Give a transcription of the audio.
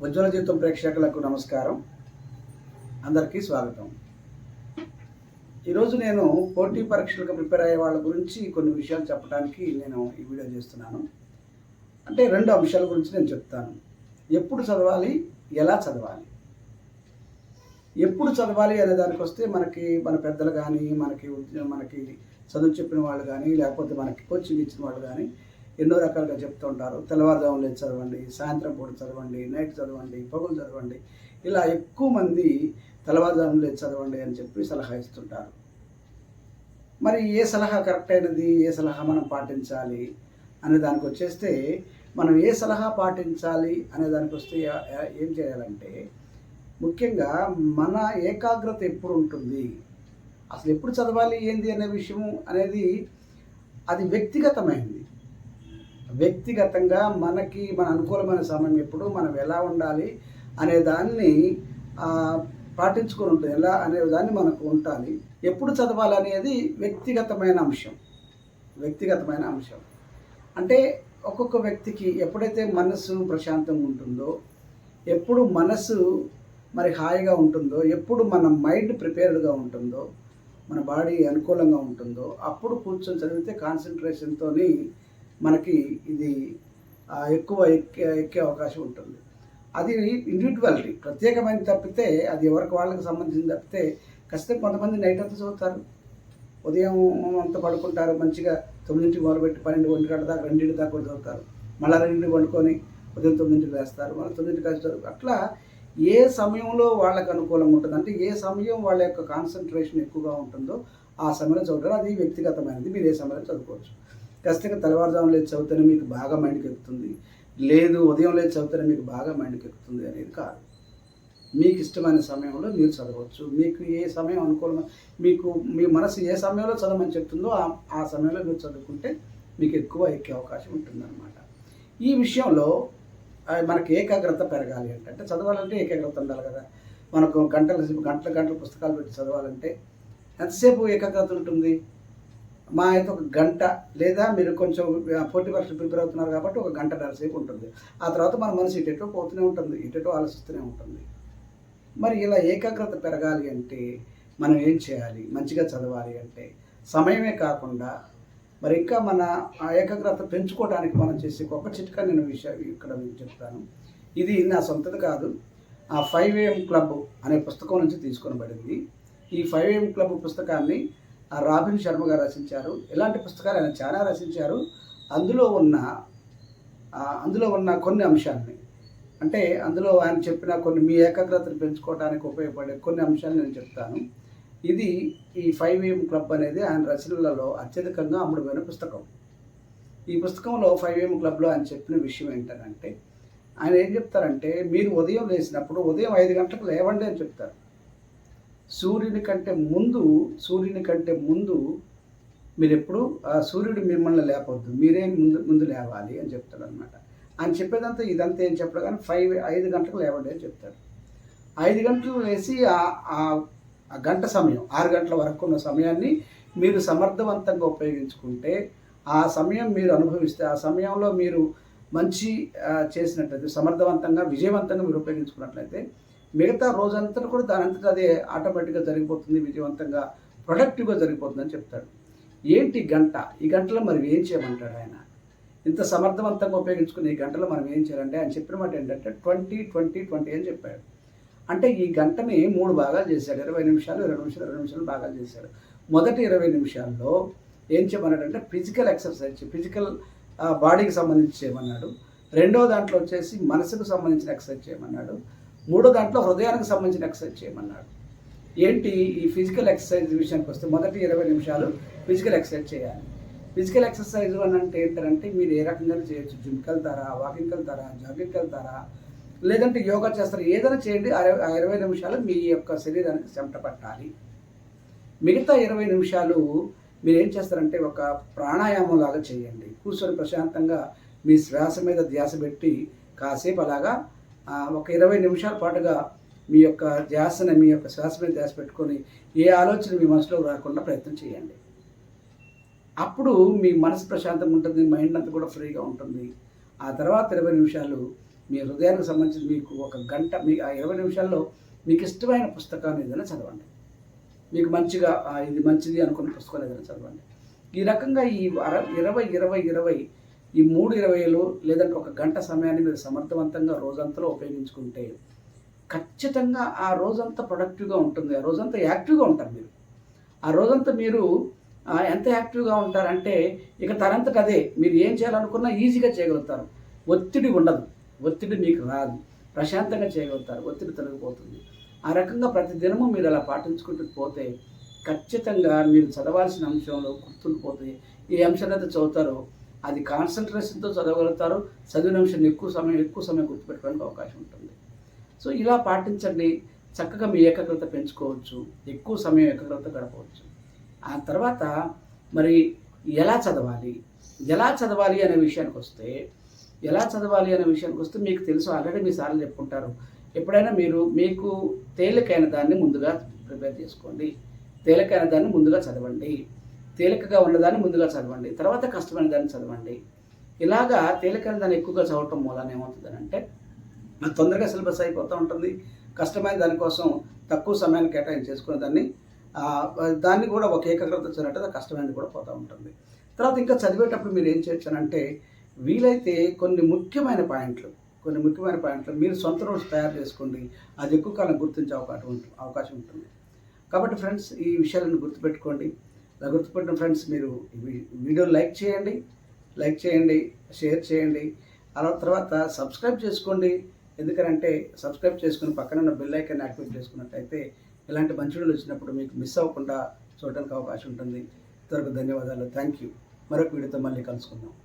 ఉజ్వల జీవితం ప్రేక్షకులకు నమస్కారం. అందరికీ స్వాగతం. ఈరోజు నేను పోటీ పరీక్షలకు ప్రిపేర్ అయ్యే వాళ్ళ గురించి కొన్ని విషయాలు చెప్పడానికి నేను ఈ వీడియో చేస్తున్నాను. అంటే రెండు అంశాల గురించి నేను చెప్తాను. ఎప్పుడు చదవాలి, ఎలా చదవాలి. ఎప్పుడు చదవాలి అనే దానికి వస్తే మన పెద్దలు కానీ మనకి చదువు చెప్పిన వాళ్ళు కానీ లేకపోతే మనకి కోచింగ్ ఇచ్చిన వాళ్ళు కానీ ఎన్నో రకాలుగా చెప్తూ ఉంటారు. తెల్లవారుజామున లేచి చదవండి, సాయంత్రం పూట చదవండి, నైట్ చదవండి, పగులు చదవండి. ఇలా ఎక్కువ మంది తెల్లవారుజామున లేచి చదవండి అని చెప్పి సలహా ఇస్తుంటారు. మరి ఏ సలహా కరెక్ట్ అయినది, ఏ సలహా మనం పాటించాలి అనే దానికి వచ్చేస్తే, మనం ఏ సలహా పాటించాలి అనే దానికి వస్తే ఏం చేయాలంటే, ముఖ్యంగా మన ఏకాగ్రత ఎప్పుడు ఉంటుంది, అసలు ఎప్పుడు చదవాలి ఏంది అనే విషయం అనేది అది వ్యక్తిగతమైనది. వ్యక్తిగతంగా మన అనుకూలమైన సమయం ఎప్పుడు, మనం ఎలా ఉండాలి అనే దాన్ని పాటించుకొని ఉంటుంది. ఎలా అనే దాన్ని మనకు ఉండాలి. ఎప్పుడు చదవాలి అనేది వ్యక్తిగతమైన అంశం. అంటే ఒక్కొక్క వ్యక్తికి ఎప్పుడైతే మనసు ప్రశాంతంగా ఉంటుందో, ఎప్పుడు మనసు మరి హాయిగా ఉంటుందో, ఎప్పుడు మన మైండ్ ప్రిపేర్డ్గా ఉంటుందో, మన బాడీ అనుకూలంగా ఉంటుందో, అప్పుడు కూర్చొని చదివితే కాన్సన్ట్రేషన్తో మనకి ఇది ఎక్కువ ఎక్కే అవకాశం ఉంటుంది. అది ఇండివిజువాలిటీ, ప్రత్యేకమైన తప్పితే అది ఎవరికి వాళ్ళకి సంబంధించిన తప్పితే. ఖచ్చితంగా కొంతమంది నైట్ అంతా చదువుతారు, ఉదయం అంతా పడుకుంటారు, మంచిగా 9ంటికి మొదలుపెట్టి 12 గంటల దాకా 2 దాకా కూడా చదువుతారు. మళ్ళీ 2ంటికి పండుకొని ఉదయం 9ంటికి వేస్తారు, మళ్ళీ 9ంటికి కలిసి చదువుతారు. అట్లా ఏ సమయంలో వాళ్ళకి అనుకూలంగా ఉంటుంది, అంటే ఏ సమయం వాళ్ళ యొక్క కాన్సన్ట్రేషన్ ఎక్కువగా ఉంటుందో ఆ సమయంలో చదువుతారు. అది వ్యక్తిగతమైనది. మీరు ఏ సమయంలో చదువుకోవచ్చు. ఖచ్చితంగా తెల్లవారుజామున లేచి చదివితేనే మీకు బాగా మైండ్కి ఎక్కుతుంది, లేదు ఉదయం లేచి చదివితేనే మీకు బాగా మైండ్కి ఎక్కుతుంది అనేది కాదు. మీకు ఇష్టమైన సమయంలో మీరు చదవచ్చు. మీకు ఏ సమయం అనుకూలమైన, మీ మనసు ఏ సమయంలో చదవమని చెప్తుందో ఆ సమయంలో మీరు చదువుకుంటే మీకు ఎక్కువ ఎక్కే అవకాశం ఉంటుందన్నమాట. ఈ విషయంలో మనకి ఏకాగ్రత పెరగాలి అంటే చదవాలంటే ఏకాగ్రత ఉండాలి కదా. మనకు గంటల పుస్తకాలు పెట్టి చదవాలంటే ఎంతసేపు ఏకాగ్రత ఉంటుంది? మా అయితే ఒక గంట, లేదా మీరు కొంచెం పోటీ పరీక్షలు ప్రిపేర్ అవుతున్నారు కాబట్టి ఒక గంటన్నర సేపు ఉంటుంది. ఆ తర్వాత మన మనసు ఇటెటో పోతూనే ఉంటుంది, ఇటెటో ఆలోచిస్తూనే ఉంటుంది. మరి ఇలా ఏకాగ్రత పెరగాలి అంటే మనం ఏం చేయాలి? మంచిగా చదవాలి అంటే సమయమే కాకుండా మరి ఇంకా మన ఏకాగ్రత పెంచుకోవడానికి మనం చేసే ఒక చిట్కా నేను ఇక్కడ మీకు చెప్తాను. ఇది నా సొంతది కాదు, ఆ 5am క్లబ్ అనే పుస్తకం నుంచి తీసుకొనబడింది. ఈ 5am క్లబ్ పుస్తకాన్ని రాబిన్ శర్మ గారు రచించారు. ఇలాంటి పుస్తకాలు ఆయన చాలా రచించారు. అందులో ఉన్న కొన్ని అంశాలని, అంటే అందులో ఆయన చెప్పిన కొన్ని మీ ఏకాగ్రతను పెంచుకోవడానికి ఉపయోగపడే కొన్ని అంశాలు నేను చెప్తాను. ఇది ఈ 5am క్లబ్ అనేది ఆయన రచనలలో అత్యధికంగా అమ్ముడుపోయిన పుస్తకం. ఈ పుస్తకంలో 5am క్లబ్లో ఆయన చెప్పిన విషయం ఏంటంటే, ఆయన ఏం చెప్తారంటే, మీరు ఉదయం లేచినప్పుడు ఉదయం 5 గంటలకు లేవండి అని చెప్తారు. సూర్యుని కంటే ముందు మీరు ఎప్పుడు సూర్యుడు మిమ్మల్ని లేపొద్దు, మీరే ముందు లేవాలి అని చెప్తాడు అనమాట. ఆయన చెప్పేదంతా ఇదంతా ఏం చెప్పడు కానీ 5 గంటలకు లేవండి అని చెప్తాడు. 5 గంటలకు లేచి ఆ గంట సమయం 6 గంటల వరకు ఉన్న సమయాన్ని మీరు సమర్థవంతంగా ఉపయోగించుకుంటే, ఆ సమయం మీరు అనుభవిస్తే, ఆ సమయంలో మీరు మంచి చేసినట్లయితే, సమర్థవంతంగా విజయవంతంగా మీరు ఉపయోగించుకున్నట్లయితే, మిగతా రోజంతా కూడా దానంతటా అదే ఆటోమేటిక్గా జరిగిపోతుంది, విజయవంతంగా ప్రొడక్టివ్గా జరిగిపోతుందని చెప్తాడు. ఏంటి గంట? ఈ గంటలో మనం ఏం చేయమంటాడు ఆయన? ఇంత సమర్థవంతంగా ఉపయోగించుకుని ఈ గంటలో మనం ఏం చేయాలంటే, ఆయన చెప్పిన మాట ఏంటంటే 20-20-20 అని చెప్పాడు. అంటే ఈ గంటని 3 భాగాలు చేశాడు. 20 నిమిషాలు 20 నిమిషాలు భాగాలు చేశాడు. మొదటి 20 నిమిషాల్లో ఏం చేయమన్నాడంటే ఫిజికల్ ఎక్సర్సైజ్, ఫిజికల్ బాడీకి సంబంధించి చేయమన్నాడు. రెండో దాంట్లో వచ్చేసి మనసుకు సంబంధించిన ఎక్సర్సైజ్ చేయమన్నాడు. మూడో దాంట్లో హృదయానికి సంబంధించిన ఎక్సర్సైజ్ చేయమన్నాడు. ఏంటి ఈ ఫిజికల్ ఎక్సర్సైజ్ విషయానికి వస్తే, మొదటి 20 నిమిషాలు ఫిజికల్ ఎక్సర్సైజ్ చేయాలి. ఫిజికల్ ఎక్సర్సైజ్ అని అంటే ఏంటంటే, మీరు ఏ రకంగా చేయొచ్చు. జిమ్కి వెళ్తారా, వాకింగ్కి వెళ్తారా, జాగింగ్కి వెళ్తారా, లేదంటే యోగా చేస్తారా, ఏదైనా చేయండి. ఆ 20 నిమిషాలు మీ యొక్క శరీరానికి చెమట పట్టాలి. మిగతా 20 నిమిషాలు మీరు ఏం చేస్తారంటే ఒక ప్రాణాయామం లాగా చేయండి. కూర్చొని ప్రశాంతంగా మీ శ్వాస మీద ధ్యాస పెట్టి కాసేపు అలాగా ఒక 20 నిమిషాల పాటుగా మీ యొక్క శ్వాస మీద ధ్యాస పెట్టుకొని ఏ ఆలోచన మీ మనసులో రాకుండా ప్రయత్నం చేయండి. అప్పుడు మీ మనసు ప్రశాంతంగా ఉంటుంది, మైండ్ అంతా కూడా ఫ్రీగా ఉంటుంది. ఆ తర్వాత 20 నిమిషాలు మీ హృదయానికి సంబంధించి మీకు ఒక గంట మీ ఆ 20 నిమిషాల్లో మీకు ఇష్టమైన పుస్తకాన్ని ఏదైనా చదవండి. మీకు మంచిగా ఇది మంచిది అనుకున్న పుస్తకం ఏదైనా చదవండి. ఈ రకంగా ఈ 20, 20, 20 ఈ 3/20లు లేదంటే ఒక గంట సమయాన్ని మీరు సమర్థవంతంగా రోజంతలో ఉపయోగించుకుంటే ఖచ్చితంగా ఆ రోజంతా ప్రొడక్టివ్‌గా ఉంటుంది. ఆ రోజంతా యాక్టివ్‌గా ఉంటారు మీరు. ఆ రోజంతా మీరు ఎంత యాక్టివ్‌గా ఉంటారంటే ఇక తనంతట అదే మీరు ఏం చేయాలనుకున్నా ఈజీగా చేయగలుగుతారు. ఒత్తిడి ఉండదు. ఒత్తిడి మీకు రాదు. ప్రశాంతంగా చేయగలుగుతారు. ఒత్తిడి తొలగిపోతుంది. ఆ రకంగా ప్రతి దినము మీరు అలా పాటించుకుంటూ పోతే ఖచ్చితంగా మీరు చదవాల్సిన అంశంలో గుర్తుండిపోతే ఏ అంశాన్నైతే చదువుతారో అది కాన్సంట్రేషన్‌తో చదవగలుగుతారు. చదివిన అంశాన్ని ఎక్కువ సమయం గుర్తుపెట్టుకోవడానికి అవకాశం ఉంటుంది. సో ఇలా పాటించండి. చక్కగా మీ ఏకాగ్రత పెంచుకోవచ్చు. ఎక్కువ సమయం ఏకాగ్రత గడపవచ్చు. ఆ తర్వాత మరి ఎలా చదవాలి? ఎలా చదవాలి అనే విషయానికొస్తే, మీకు తెలుసు ఆల్రెడీ మీ సార్లు చెప్పుంటారు. ఎప్పుడైనా మీకు తేలికైన దాన్ని ముందుగా ప్రిపేర్ చేసుకోండి. తేలికైన దాన్ని ముందుగా చదవండి. తేలికగా ఉన్నదాన్ని ముందుగా చదవండి. తర్వాత కష్టమైన దాన్ని చదవండి. ఇలాగా తేలికైన దాన్ని ఎక్కువగా చదవటం మూలాన ఏమవుతుందనంటే తొందరగా సిలబస్ అయిపోతూ ఉంటుంది. కష్టమైన దానికోసం తక్కువ సమయాన్ని కేటాయించి చేసుకునే దాన్ని కూడా ఒక ఏకాగ్రత వచ్చినట్టు కష్టమైనది కూడా పోతూ ఉంటుంది. తర్వాత ఇంకా చదివేటప్పుడు మీరు ఏం చేయొచ్చనంటే వీలైతే కొన్ని ముఖ్యమైన పాయింట్లు మీరు సొంత నోట్స్ తయారు చేసుకోండి. అది ఎక్కువ కాలం గుర్తించే అవకాశం ఉంటుంది. కాబట్టి ఫ్రెండ్స్ ఈ విషయాలను గుర్తుపెట్టుకోండి. అలా గుర్తుపెట్టిన ఫ్రెండ్స్ మీరు వీడియోని లైక్ చేయండి, షేర్ చేయండి. అలా తర్వాత సబ్స్క్రైబ్ చేసుకోండి. ఎందుకంటే సబ్స్క్రైబ్ చేసుకుని పక్కన ఉన్న బెల్ ఐకాన్ యాక్టివేట్ చేసుకున్నట్టయితే ఇలాంటి మంచి వీడియోలు వచ్చినప్పుడు మీకు మిస్ అవ్వకుండా చూడడానికి అవకాశం ఉంటుంది. ఇంతవరకు ధన్యవాదాలు. Thank you. మరొక వీడియోతో మళ్ళీ కలుసుకుందాం.